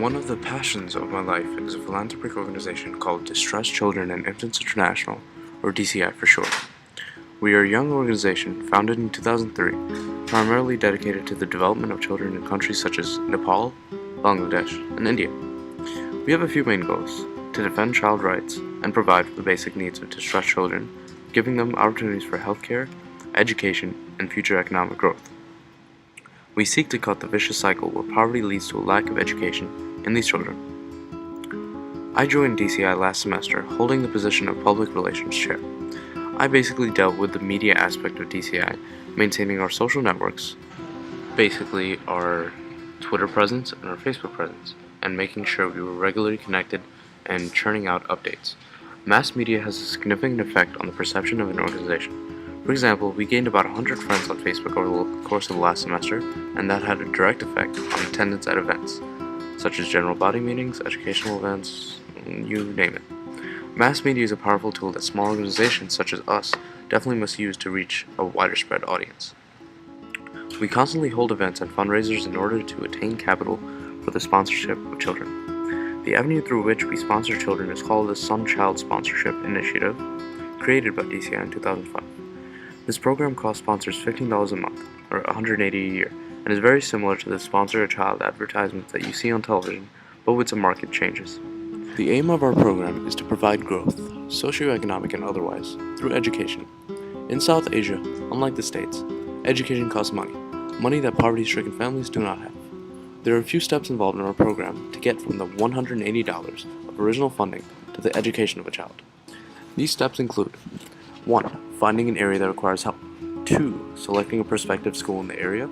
One of the passions of my life is a philanthropic organization called Distressed Children and Infants International, or DCI for short. We are a young organization founded in 2003, primarily dedicated to the development of children in countries such as Nepal, Bangladesh, and India. We have a few main goals: to defend child rights and provide for the basic needs of distressed children, giving them opportunities for healthcare, education, and future economic growth. We seek to cut the vicious cycle where poverty leads to a lack of education in these children. I joined DCI last semester, holding the position of Public Relations Chair. I basically dealt with the media aspect of DCI, maintaining our social networks, basically our Twitter presence and our Facebook presence, and making sure we were regularly connected and churning out updates. Mass media has a significant effect on the perception of an organization. For example, we gained about 100 friends on Facebook over the course of the last semester, and that had a direct effect on attendance at events, such as general body meetings, educational events, you name it. Mass media is a powerful tool that small organizations such as us definitely must use to reach a wider spread audience. We constantly hold events and fundraisers in order to attain capital for the sponsorship of children. The avenue through which we sponsor children is called the Sun Child Sponsorship Initiative, created by DCI in 2005. This program costs sponsors $15 a month, or $180 a year, and is very similar to the Sponsor a Child advertisements that you see on television, but with some market changes. The aim of our program is to provide growth, socioeconomic and otherwise, through education. In South Asia, unlike the States, education costs money that poverty-stricken families do not have. There are a few steps involved in our program to get from the $180 of original funding to the education of a child. These steps include: 1. Finding an area that requires help. 2. Selecting a prospective school in the area.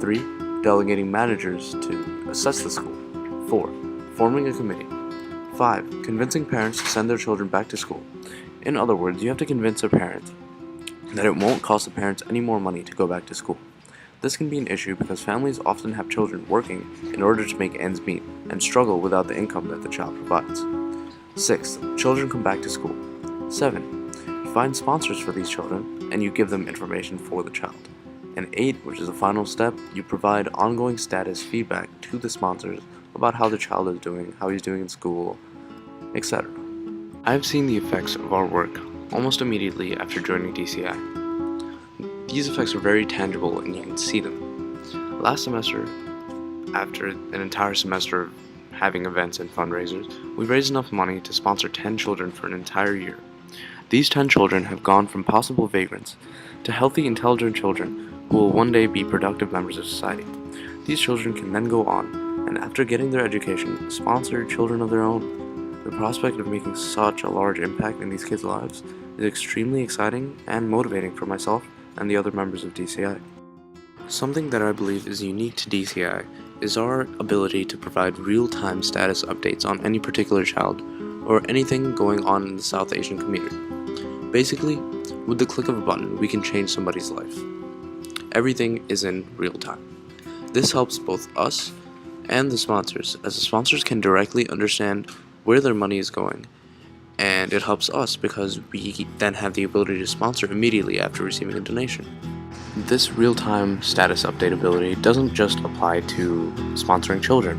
3. Delegating managers to assess the school. 4. Forming a committee. 5. Convincing parents to send their children back to school. In other words, you have to convince a parent that it won't cost the parents any more money to go back to school. This can be an issue because families often have children working in order to make ends meet and struggle without the income that the child provides. 6. Children come back to school. 7. Find sponsors for these children, and you give them information for the child. And 8, which is the final step, you provide ongoing status feedback to the sponsors about how the child is doing, how he's doing in school, etc. I have seen the effects of our work almost immediately after joining DCI. These effects are very tangible and you can see them. Last semester, after an entire semester of having events and fundraisers, we raised enough money to sponsor 10 children for an entire year. These 10 children have gone from possible vagrants to healthy, intelligent children who will one day be productive members of society. These children can then go on, and after getting their education, sponsor children of their own. The prospect of making such a large impact in these kids' lives is extremely exciting and motivating for myself and the other members of DCI. Something that I believe is unique to DCI is our ability to provide real-time status updates on any particular child or anything going on in the South Asian community. Basically, with the click of a button, we can change somebody's life. Everything is in real time. This helps both us and the sponsors, as the sponsors can directly understand where their money is going, and it helps us because we then have the ability to sponsor immediately after receiving a donation. This real-time status update ability doesn't just apply to sponsoring children.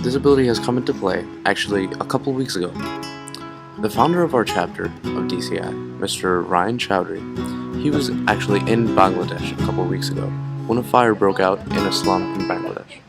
This ability has come into play actually a couple weeks ago. The founder of our chapter of DCI, Mr. Ryan Chowdhury, he was actually in Bangladesh a couple weeks ago when a fire broke out in a slum in Bangladesh.